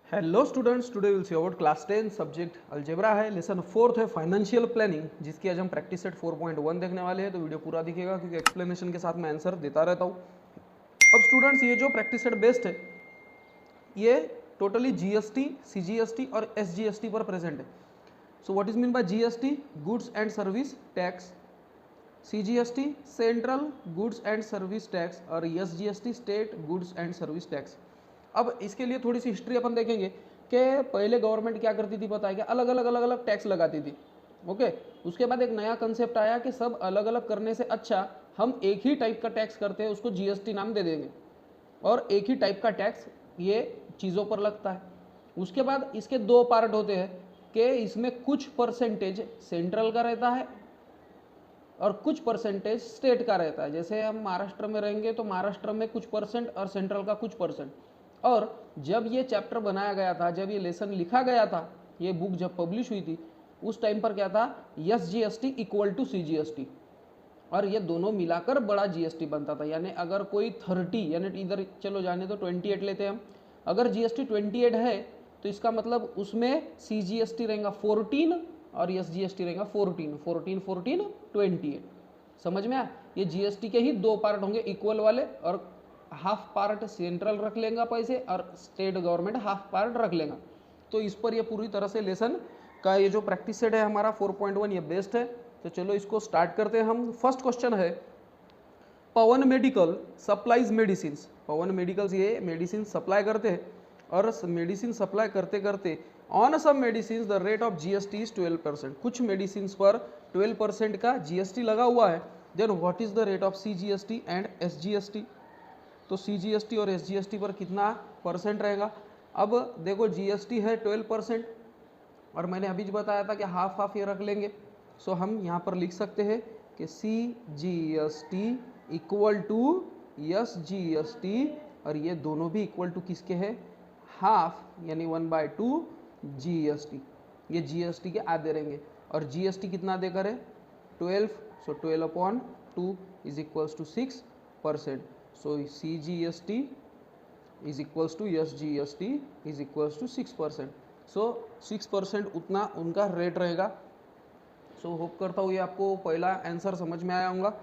Hello students, today will see about class 10 subject algebra है। Lesson 4th है financial planning, जिसकी आज हम प्रैक्टिस सेट 4.1 देखने वाले हैं। तो वीडियो पूरा दिखेगा क्योंकि एक्सप्लेनेशन के साथ मैं आंसर देता रहता हूँ। अब स्टूडेंट्स, ये जो प्रैक्टिस सेट बेस्ड है ये टोटली जीएसटी, सीजीएसटी और एसजीएसटी पर प्रेजेंट है। So what is mean by GST? Goods and service tax. CGST central goods and service tax और SGST state goods and service tax. अब इसके लिए थोड़ी सी हिस्ट्री अपन देखेंगे कि पहले गवर्नमेंट क्या करती थी, पता है क्या? अलग अलग टैक्स लगाती थी। ओके, उसके बाद एक नया कंसेप्ट आया कि सब अलग अलग करने से अच्छा हम एक ही टाइप का टैक्स करते हैं, उसको जीएसटी नाम दे देंगे और एक ही टाइप का टैक्स ये चीज़ों पर लगता है। उसके बाद इसके दो पार्ट होते हैं कि इसमें कुछ परसेंटेज सेंट्रल का रहता है और कुछ परसेंटेज स्टेट का रहता है। जैसे हम महाराष्ट्र में रहेंगे तो महाराष्ट्र में कुछ परसेंट और सेंट्रल का कुछ परसेंट। और जब ये चैप्टर बनाया गया था, जब ये लेसन लिखा गया था, ये बुक जब पब्लिश हुई थी, उस टाइम पर क्या था? एसजीएसटी इक्वल टू सीजीएसटी, और ये दोनों मिलाकर बड़ा जीएसटी बनता था। यानी अगर कोई 30, यानी इधर चलो जाने तो 28 लेते हैं हम, अगर जीएसटी 28 है तो इसका मतलब उसमें सीजीएसटी रहेगा 14 और एसजीएसटी रहेगा 14, 14, 14, 28। समझ में आया? ये जीएसटी के ही दो पार्ट होंगे इक्वल वाले, और हाफ पार्ट सेंट्रल रख लेगा पैसे और स्टेट गवर्नमेंट हाफ पार्ट रख लेगा। तो इस पर ये पूरी तरह से लेसन का ये जो प्रैक्टिस सेट है हमारा 4.1 ये बेस्ट है। तो चलो इसको स्टार्ट करते हैं हम। फर्स्ट क्वेश्चन है, Pawan medical supplies medicine. Pawan medicals ये मेडिसिन सप्लाई करते हैं और मेडिसिन सप्लाई करते करते on some medicine the rate of GST is 12%। कुछ मेडिसिन पर 12% का जीएसटी लगा हुआ है। Then what is the rate of CGST and SGST? तो सीजीएसटी और एसजीएसटी पर कितना परसेंट रहेगा? अब देखो, जीएसटी है 12% और मैंने अभी बताया था कि हाफ हाफ ये रख लेंगे। सो हम यहाँ पर लिख सकते हैं कि सीजीएसटी इक्वल टू एसजीएसटी, और ये दोनों भी इक्वल टू किसके हैं? हाफ, यानी 1/2 जीएसटी। ये जीएसटी के आधे रहेंगे और जीएसटी कितना देकर है? 12। So 12/2 is equals to 6%। So CGST is equals to SGST is equals to 6%। So 6% उतना उनका रेट रहेगा। सो होप करता हूँ ये आपको पहला आंसर समझ में आया होगा।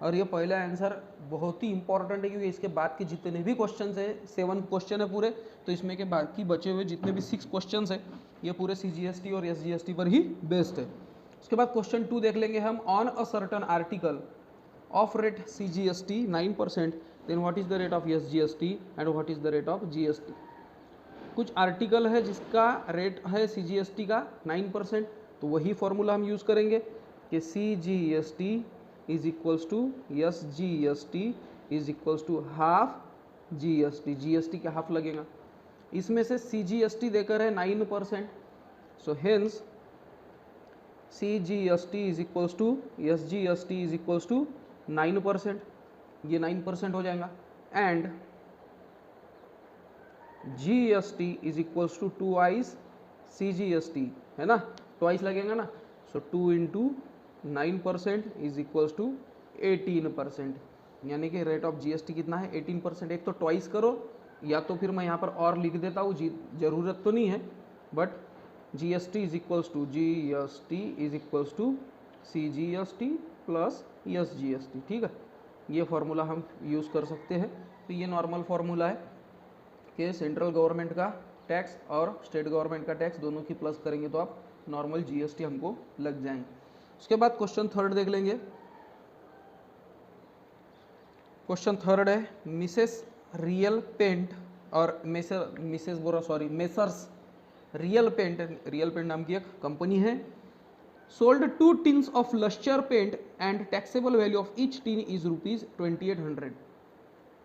और ये पहला आंसर बहुत ही इंपॉर्टेंट है क्योंकि इसके बाद के जितने भी क्वेश्चन है, 7 क्वेश्चन है पूरे, तो इसमें के बाकी बचे हुए जितने भी 6 क्वेश्चन है ये पूरे सीजीएसटी और एसजीएसटी पर ही बेस्ड है। उसके बाद क्वेश्चन 2 देख लेंगे हम। On a certain article of rate CGST 9%, then what is the rate of SGST and what is the rate of GST? कुछ आर्टिकल है जिसका रेट है सीजीएसटी का 9%, तो वही फॉर्मूला हम यूज़ करेंगे कि CGST is equals to SGST is equals to half GST. GST का हाफ लगेगा। इसमें से सीजीएसटी देकर है 9%, so hence CGST is equals to SGST is equals to 9%। ये 9% हो जाएगा। And GST is equals to 2 CGST, है ना? ट्वाइस लगेगा ना। So 2 into 9% is equals to 18%। यानी कि रेट ऑफ जीएसटी कितना है? 18%। एक तो ट्वाइस करो, या तो फिर मैं यहाँ पर और लिख देता हूँ, ज़रूरत तो नहीं है, but GST is equals to CGST plus SGST. ठीक है, ये फार्मूला हम यूज़ कर सकते हैं। तो ये नॉर्मल फार्मूला है कि सेंट्रल गवर्नमेंट का टैक्स और स्टेट गवर्नमेंट का टैक्स दोनों की प्लस करेंगे तो आप नॉर्मल जीएसटी हमको लग जाएंगे। उसके बाद क्वेश्चन 3 देख लेंगे। क्वेश्चन 3 है, मिसेस रियल पेंट और मेसर्स रियल पेंट नाम की एक कंपनी है, sold 2 tins of lustre paint and taxable value of each tin is ₹2800।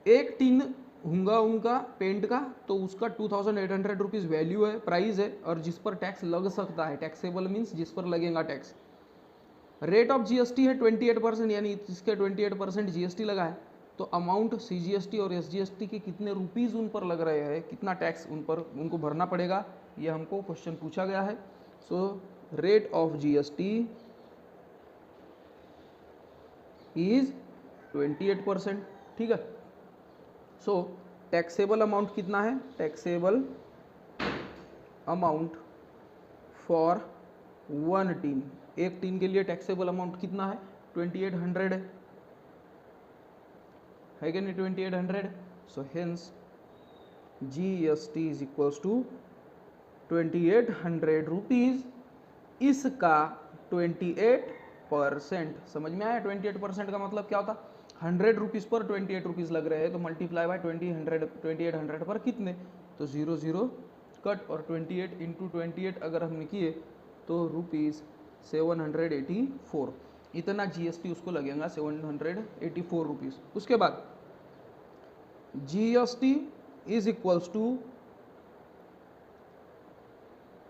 एक टिन होगा उनका पेंट का, तो उसका 2800 रुपीज़ वैल्यू है, प्राइस है, और जिस पर टैक्स लग सकता है, टैक्सेबल मीन्स जिस पर लगेगा टैक्स। रेट ऑफ जीएसटी है 28%, यानी इसके 28% जीएसटी लगा है। तो अमाउंट सीजीएसटी और एसजीएसटी के कितने रुपीज़ उन पर लग रहे हैं, कितना टैक्स उन पर उनको भरना पड़ेगा, ये हमको क्वेश्चन पूछा गया है। So rate of GST is 28%। ठीक है। सो टैक्सेबल अमाउंट कितना है? टैक्सेबल अमाउंट फॉर 1 टीन, एक टीन के लिए टैक्सेबल अमाउंट कितना है 2800 है कि नहीं 2800। So hence GST is equals to 2800 rupees, इसका 28%। समझ में आया 28% का मतलब क्या होता, 100 रुपीज़ पर 28 रुपीज़ लग रहे हैं तो मल्टीप्लाई बाय 2800 पर कितने, तो 0 0 कट, और 28 इंटू 28 अगर हमने किए तो रुपीज़ 784, इतना GST उसको लगेगा 784 रुपीज़। उसके बाद GST इज इक्वल्स टू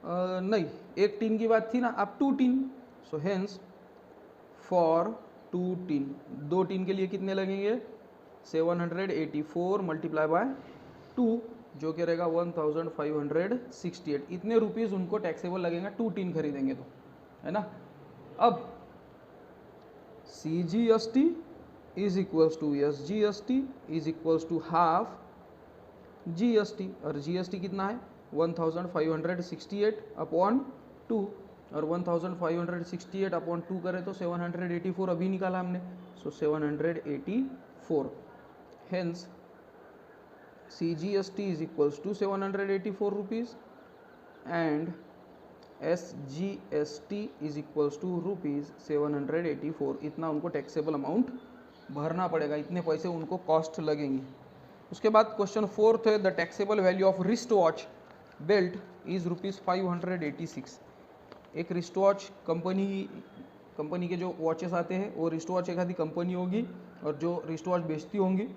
नहीं, एक टीन की बात थी ना, अब 2 tin. So hence for 2 tin, 2 tin के लिए कितने लगेंगे 784 मल्टीप्लाई बाय 2 जो कि रहेगा 1568, इतने रुपीज़ उनको टैक्सेबल लगेगा 2 टीन खरीदेंगे तो, है ना। अब CGST is equals to SGST is equals to half GST, और GST कितना है 1568 अपॉन 2, और 1568 अपॉन 2 करें तो 784 अभी निकाला हमने, सो 784। Hence CGST is equals to 784 rupees and SGST is equals to rupees 784, इतना उनको टैक्सेबल अमाउंट भरना पड़ेगा, इतने पैसे उनको कॉस्ट लगेंगे। उसके बाद क्वेश्चन 4th है, the taxable value of wrist watch belt is rupees 586। एक रिस्ट वॉच कंपनी के जो वॉचेस आते हैं वो रिस्ट वॉच एक आधी कंपनी होगी, और जो रिस्ट वॉच बेचती होंगी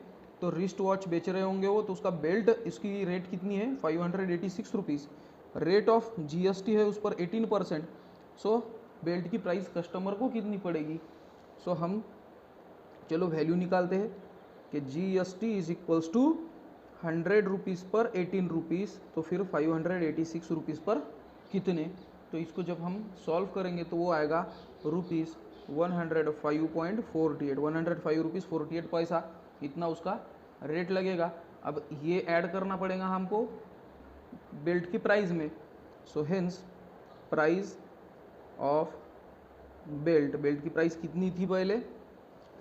तो रिस्ट वॉच बेच रहे होंगे वो, तो उसका बेल्ट इसकी रेट कितनी है 586 रुपीज़, रेट ऑफ GST है उस पर 18%। सो बेल्ट की प्राइस कस्टमर को कितनी पड़ेगी, सो हम चलो वैल्यू निकालते हैं कि GST is equals to 100 rupees पर 18 रुपीज़, तो फिर 586 रुपीज़ पर कितने, तो इसको जब हम सॉल्व करेंगे तो वो आएगा रुपीज़ 105.48, 105 रुपीज़ 48 पैसा, इतना उसका रेट लगेगा। अब ये ऐड करना पड़ेगा हमको बेल्ट की प्राइस में, सो हेंस प्राइस ऑफ बेल्ट की प्राइस कितनी थी पहले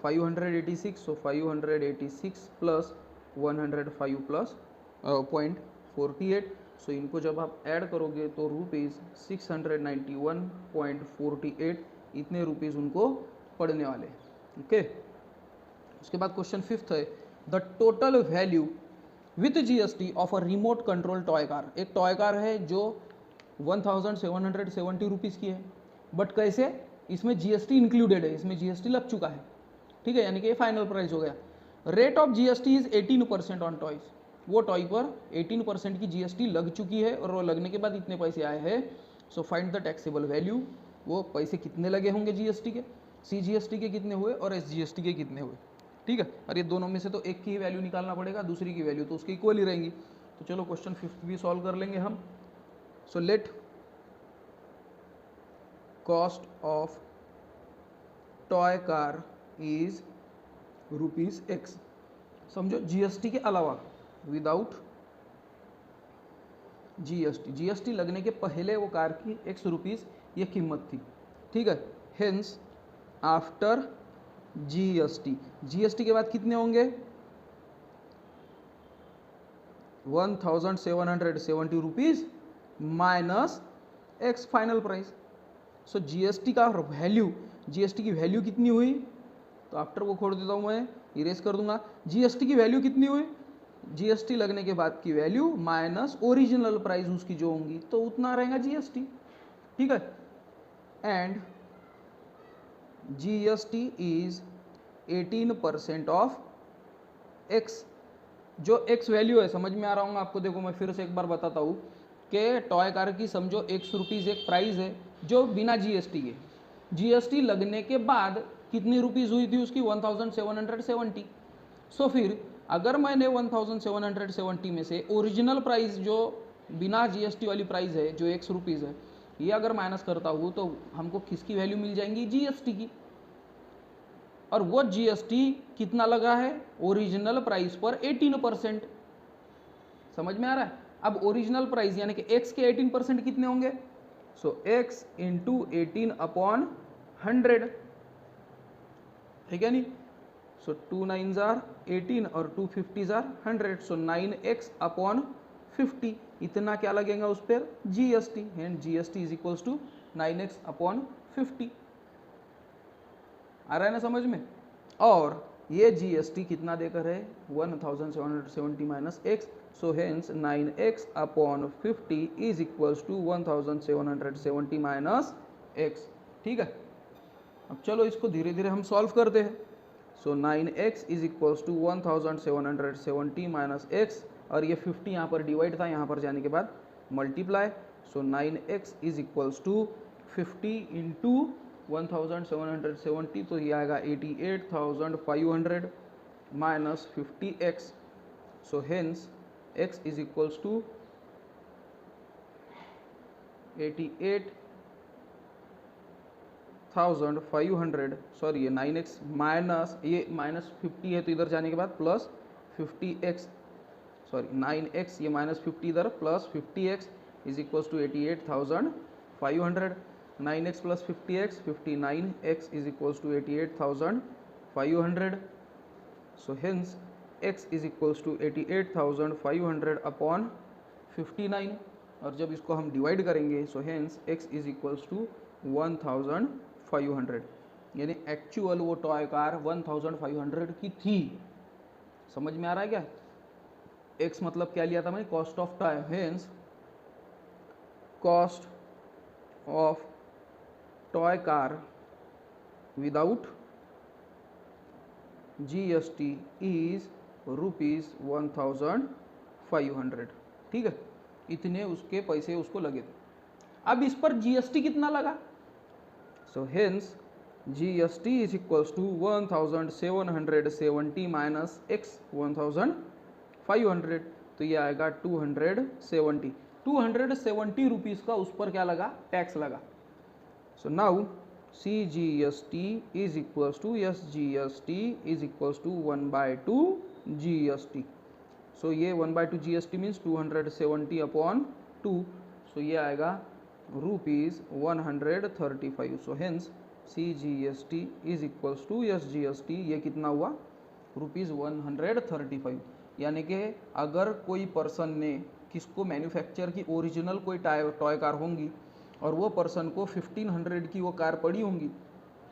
586, सो 586 प्लस 105 प्लस 0.48, सो इनको जब आप ऐड करोगे तो रुपीज़ 691.48, इतने रुपीज़ उनको पड़ने वाले। ओके, उसके बाद क्वेश्चन 5th है, the total value with GST of a remote control toy car. एक टॉय कार है जो 1770 रुपीज़ की है, बट कैसे, इसमें GST इंक्लूडेड है, इसमें GST लग चुका है, ठीक है, यानी कि ये फाइनल प्राइस हो गया। Rate of GST is 18% on toys, वो टॉय पर 18% की GST लग चुकी है, और वो लगने के बाद इतने पैसे आए हैं। So find the taxable value, वो पैसे कितने लगे होंगे GST के, CGST के कितने हुए और SGST के कितने हुए, ठीक है। और ये दोनों में से तो एक की वैल्यू निकालना पड़ेगा, दूसरी की वैल्यू तो उसकी इक्वल ही रहेंगी। तो चलो क्वेश्चन 5th भी सॉल्व कर लेंगे हम। So let cost of toy car is ₹X, समझो GST के अलावा, विदाउट GST लगने के पहले वो कार की ₹X ये कीमत थी, ठीक है। हेंस आफ्टर GST के बाद कितने होंगे 1770 rupees minus X final price. So GST का वैल्यू, GST की वैल्यू कितनी हुई, तो आफ्टर को खोड़ देता हूँ मैं, इरेज कर दूंगा। GST की वैल्यू कितनी हुई, GST लगने के बाद की वैल्यू माइनस ओरिजिनल प्राइस उसकी जो होंगी, तो उतना रहेगा GST, ठीक है। And GST is 18% of X, जो X वैल्यू है, समझ में आ रहा हूँ आपको। देखो मैं फिर से एक बार बताता हूँ कि टॉय कार की समझो X रुपीज़ एक प्राइस है जो बिना GST के, GST लगने के बाद कितनी रुपीज़ हुई थी उसकी 1770। सो फिर अगर मैंने 1770 में से ओरिजिनल प्राइस जो बिना GST वाली प्राइस है जो X रुपीज़ है, ये अगर माइनस करता हूँ तो हमको किसकी वैल्यू मिल जाएंगी, GST की। और वो GST कितना लगा है ओरिजिनल प्राइस पर 18%, समझ में आ रहा है। अब ओरिजिनल प्राइस यानी कि x के 18% कितने होंगे? सो x इंटू 18/100, ठीक है नहीं? सो 2 9s आर 18 और 2 50s आर 100, सो 9x/50, इतना क्या लगेगा उस पर? GST, and GST is equals to 9x/50। आ रहा है ना समझ में? और ये जीएसटी कितना देकर है? 1770 minus x, so hence 9x/50 is equals to 1770 minus x. ठीक है, अब चलो इसको धीरे धीरे हम सॉल्व करते हैं। So 9x is equals to 1770 minus x, और ये 50 यहाँ पर डिवाइड था, यहाँ पर जाने के बाद multiply. So 9x is equals to 50 into 1770, तो ये आएगा 88,500 minus 50x। So hence x is equals to 88,500, sorry ये 9x माइनस, ये माइनस 50 है तो इधर जाने के बाद प्लस 50x, सॉरी 9x, ये माइनस 50 इधर plus 50x is equals to 88,500। 9x plus 50x 59x is equals to 88,500। So hence x is equals to 88,500 upon 59, और जब इसको हम डिवाइड करेंगे so hence x is equals to 1,500, यानी actual वो toy car 1,500 की थी। समझ में आ रहा है क्या? x मतलब क्या लिया था मैंने? Cost of toy, hence cost of toy car without GST is ₹1,500। ठीक है, इतने उसके पैसे उसको लगे थे। अब इस पर जीएसटी कितना लगा? So hence GST is equals to 1,770 minus x 1,500, तो ये आएगा 270 रुपीज़ का उस पर क्या लगा? टैक्स लगा। So now CGST is equals to SGST is equals to 1/2 GST. So ये 1/2 GST means 270 upon 2. So ये आएगा ₹135. So hence CGST is equals to SGST, ये कितना हुआ? ₹135। यानी कि अगर कोई पर्सन ने किसको मैन्युफैक्चर की ओरिजिनल कोई टॉय कार होंगी और वो पर्सन को 1500 की वो कार पड़ी होंगी,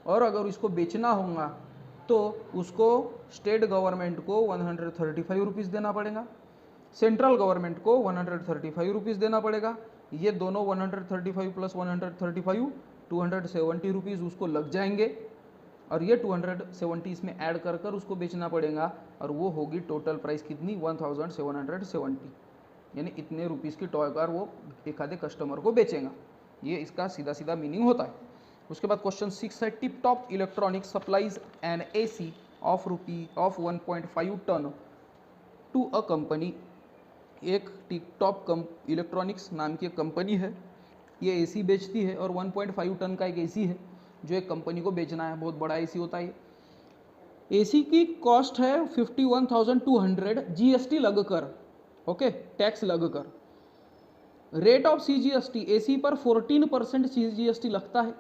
और अगर इसको बेचना होगा तो उसको स्टेट गवर्नमेंट को 135 रुपीज़ देना पड़ेगा, सेंट्रल गवर्नमेंट को 135 रुपीज़ देना पड़ेगा। ये दोनों 135 प्लस 135 270 रुपीज़ उसको लग जाएंगे, और ये 270 इसमें ऐड कर कर उसको बेचना पड़ेगा, और वो होगी टोटल प्राइस कितनी? 1770, यानी इतने रुपीज़ की टॉय कार वो एक आधे कस्टमर को बेचेगा। ये इसका सीधा सीधा मीनिंग होता है। उसके बाद क्वेश्चन 6 है, tip top electronics supplies an AC of 1.5 ton to a company. एक टिप टॉप इलेक्ट्रॉनिक्स नाम की एक कंपनी है, ये एसी बेचती है, और 1.5 टन का एक एसी है जो एक कंपनी को बेचना है। बहुत बड़ा एसी होता है। एसी की कॉस्ट है 51,200 जीएसटी लगकर, ओके, टैक्स लगकर। रेट ऑफ सीजीएसटी, एसी पर 14% सीजीएसटी लगता है।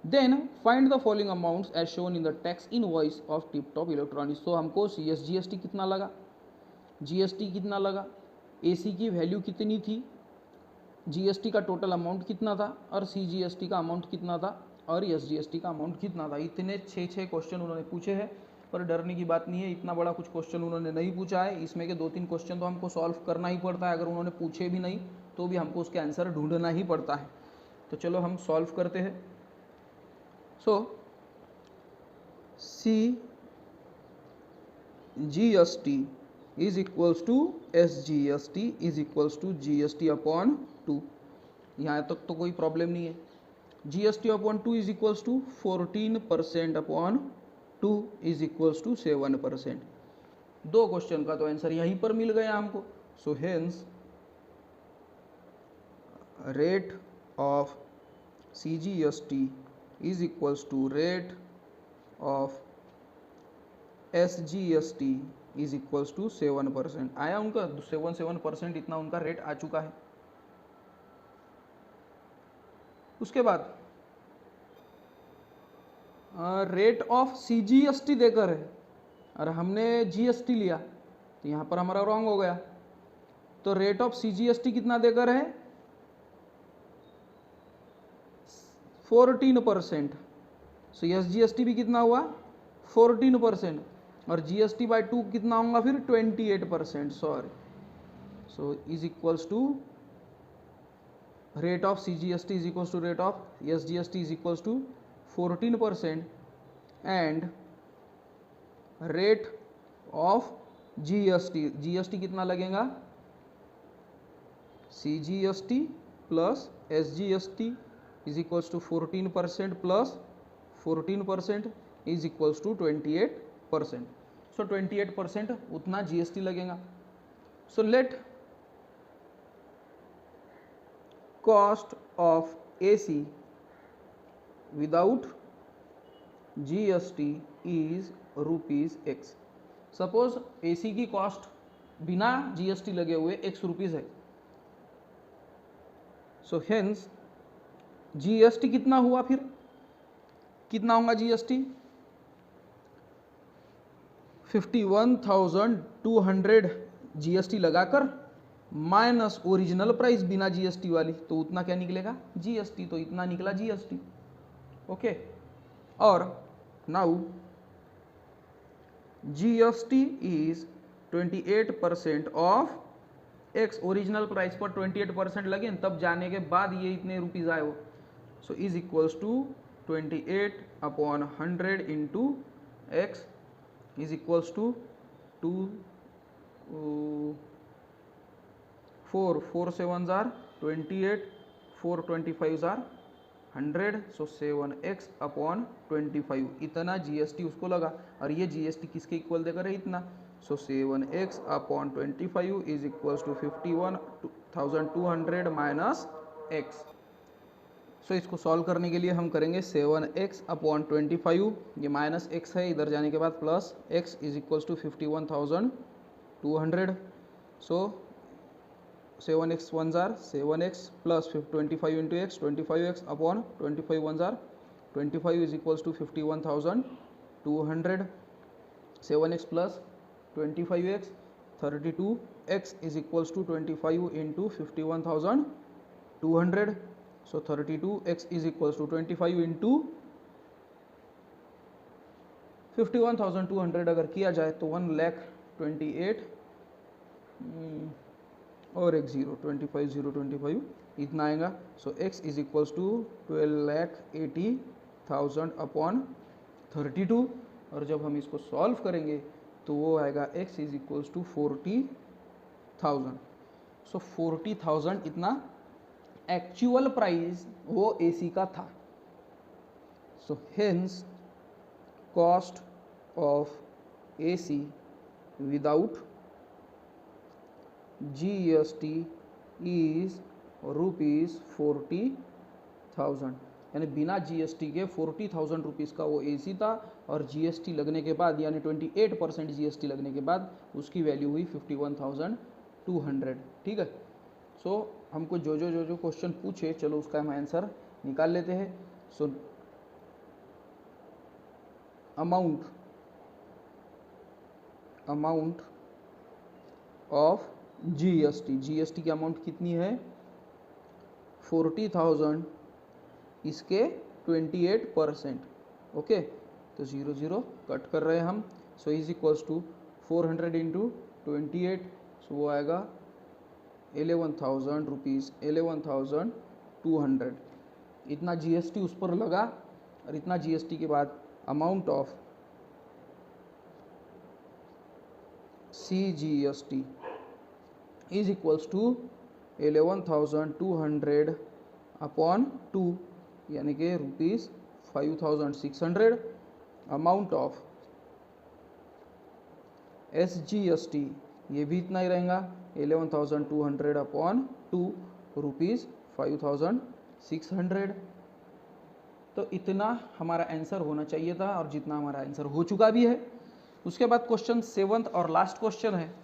Then find the following amounts as shown in the tax invoice of tip top electronics. तो हमको जीएसटी कितना लगा, जीएसटी कितना लगा, एसी की वैल्यू कितनी थी, जीएसटी का टोटल अमाउंट कितना था, और सीजीएसटी का अमाउंट कितना था, और एसजीएसटी का अमाउंट कितना था। इतने 6 क्वेश्चन उन्होंने पूछे हैं, पर डरने की बात नहीं है, इतना बड़ा कुछ क्वेश्चन उन्होंने नहीं पूछा है। इसमें के 2-3 क्वेश्चन तो हमको सॉल्व करना ही पड़ता है, अगर उन्होंने पूछे भी नहीं तो भी हमको उसके आंसर ढूंढना ही पड़ता है। तो चलो हम सॉल्व करते हैं। So CGST is equals to SGST is equals to GST upon 2। यहाँ तक तो कोई प्रॉब्लम नहीं है। GST upon 2 is equals to 14% upon 2 is equals to 7%। 2 question का तो आंसर यहीं पर मिल गया हमको। So hence rate of CGST is equals to rate of SGST is equals to 7%। आया उनका 7% इतना उनका रेट आ चुका है। उसके बाद रेट ऑफ CGST देकर है और हमने GST लिया तो यहाँ पर हमारा रॉन्ग हो गया। तो रेट ऑफ CGST कितना देकर है 14%। सो SGST भी कितना हुआ 14% और GST बाय 2 कितना होगा फिर 28%। Sorry, so is equals to rate of CGST is equals to rate of SGST is equals to 14% and rate of GST कितना लगेगा CGST plus SGST is equals to 14% plus 14% is equals to 28%. So 28% उतना GST लगेगा। So let cost of AC without GST is ₹X। Suppose AC की cost बिना GST लगे हुए ₹X है। सो hence GST कितना हुआ फिर, कितना होगा GST 51,200 GST लगाकर माइनस ओरिजिनल प्राइस बिना GST वाली, तो उतना क्या निकलेगा GST, तो इतना निकला GST। ओके, और now GST is 28% of X। Original price पर 28% लगे तब जाने के बाद ये इतने रुपीज आए हो। So is equals to 28/100 into X is equals to 4 7s are 28, 4 25s are 100, so 7x/25 इतना GST उसको लगा। और ये GST किसके इक्वल देकर है इतना, so 7x/25 is equals to 51,200 minus x। So इसको सॉल्व करने के लिए हम करेंगे 7x/25, ये माइनस x है इधर जाने के बाद plus x is equals to 51,200। So 7x 1s are 7x plus 25 into x, 25x/25 1s are 25 is equals to 51,200। 7x plus 25x 32x is equals to 25 into 51,200। so 32x is equals to 25 into 51,200 अगर किया जाए तो 1,28,000 और एक 0 25,025 इतना आएगा। So x is equals to 12,80,000 upon 32। और जब हम इसको सॉल्व करेंगे तो वो आएगा x इज इक्वल्स टू 40,000। सो 40,000 इतना एक्चुअल प्राइस वो AC का था। So hence cost of AC without GST is ₹40,000, यानी बिना GST के 40,000 रुपीज़ का वो AC था और GST लगने के बाद यानी 28% GST लगने के बाद उसकी वैल्यू हुई 51,200। ठीक है। सो हमको जो क्वेश्चन पूछे चलो उसका हम आंसर निकाल लेते हैं। सो अमाउंट ऑफ GST की अमाउंट कितनी है 40,000, इसके 28%। ओके, तो 0 कट कर रहे हैं हम। So is equals to 400 into 28, so वो आएगा 11,000 रुपीज़, 11,200 इतना GST उस पर लगा। और इतना GST के बाद amount of CGST is equals to 11,200 upon 2 यानी कि ₹5,600। अमाउंट ऑफ SGST ये भी इतना ही रहेगा 11,200 अपॉन 2 ₹5,600। तो इतना हमारा आंसर होना चाहिए था और जितना हमारा आंसर हो चुका भी है। उसके बाद क्वेश्चन 7th और लास्ट क्वेश्चन है,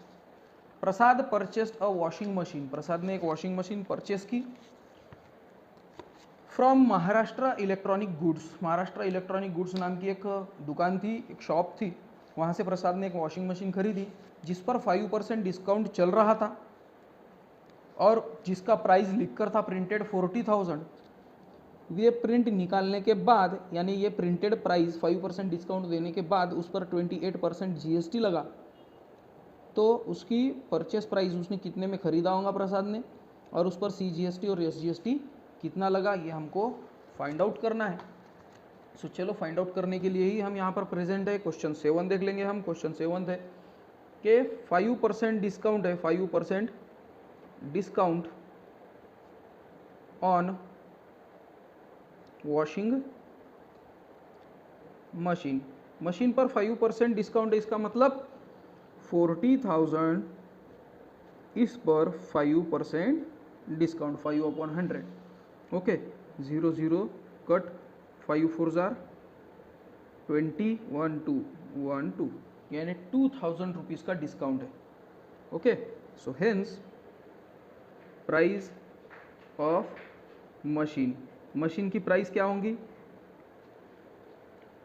प्रसाद परचेस्ड अ वॉशिंग मशीन। प्रसाद ने एक वॉशिंग मशीन परचेस की from Maharashtra electronic goods. Maharashtra electronic goods नाम की एक दुकान थी, एक शॉप थी, वहाँ से प्रसाद ने एक वॉशिंग मशीन खरीदी जिस पर 5% डिस्काउंट चल रहा था और जिसका प्राइस लिखकर था प्रिंटेड 40,000। ये प्रिंट निकालने के बाद, यानी ये प्रिंटेड प्राइस 5% डिस्काउंट देने के बाद उस पर 28% जीएसटी लगा, तो उसकी परचेस प्राइस उसने कितने में खरीदा होगा प्रसाद ने, और उस पर CGST और SGST कितना लगा, ये हमको फाइंड आउट करना है। सो चलो फाइंड आउट करने के लिए ही हम यहाँ पर प्रेजेंट है। क्वेश्चन 7 देख लेंगे हम। क्वेश्चन 7 है कि 5% डिस्काउंट है, 5% discount on washing machine. Machine पर 5% डिस्काउंट है, इसका मतलब 40,000 इस पर 5% डिस्काउंट, 5/100। ओके, 0 0 कट, 5 4 जार 20, 1 2 1 2, यानी 2,000 रुपीज़ का डिस्काउंट है। Okay, so hence price of machine, machine की प्राइस क्या होंगी,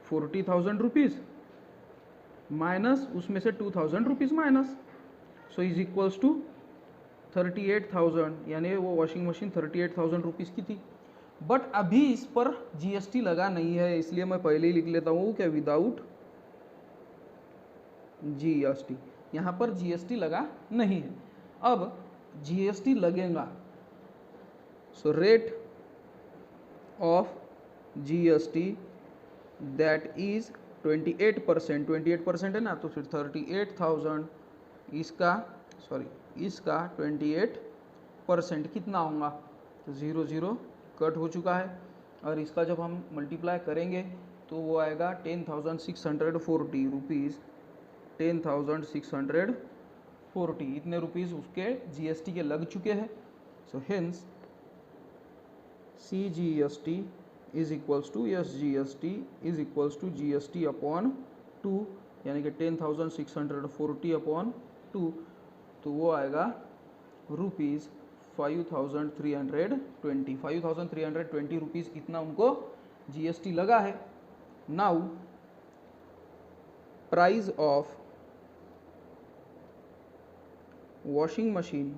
40,000 रुपीज़ माइनस उसमें से 2,000 rupees minus, so is equals to 38,000, यानी वो वॉशिंग मशीन 38,000 रुपीज़ की थी। बट अभी इस पर जीएसटी लगा नहीं है, इसलिए मैं पहले ही लिख लेता हूँ क्या, विदाउट जीएसटी। यहाँ पर जीएसटी लगा नहीं है, अब जीएसटी लगेगा। So rate of GST that is 28%, 28% है ना, तो फिर 38,000 इसका 28% कितना होगा, तो 0 0 कट हो चुका है, और इसका जब हम मल्टीप्लाई करेंगे तो वो आएगा 10,640 रुपीज़, 10,640, इतने रुपीज़ उसके जीएसटी के लग चुके हैं। So hence CGST is equals to SGST is equals to GST upon 2, यानी कि 10,640 अपॉन 2, तो वो आएगा रुपीज़ 5,320 रुपीज़, इतना उनको जीएसटी लगा है। Now price of washing machine,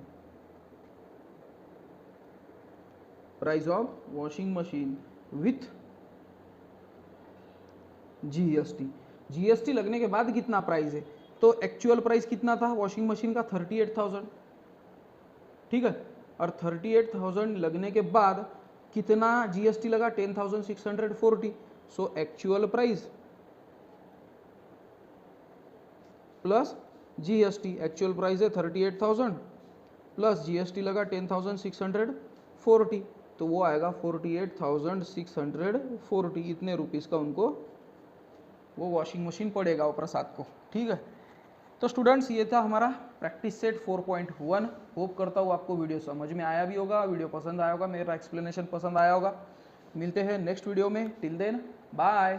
price of washing machine with GST, GST लगने के बाद कितना प्राइस है, तो एक्चुअल प्राइस कितना था वॉशिंग मशीन का, 38,000, ठीक है, और 38,000 लगने के बाद कितना जीएसटी लगा, 10,640। So actual price plus GST, actual price है 38,000 प्लस जीएसटी लगा 10,640, तो वो आएगा 48,640, इतने रुपीज़ का उनको वो वॉशिंग मशीन पड़ेगा वो प्रसाद को, ठीक है। तो स्टूडेंट्स ये था हमारा प्रैक्टिस सेट 4.1। होप करता हूँ आपको वीडियो समझ में आया भी होगा, वीडियो पसंद आया होगा, मेरा एक्सप्लेनेशन पसंद आया होगा। मिलते हैं नेक्स्ट वीडियो में, टिल देन बाय।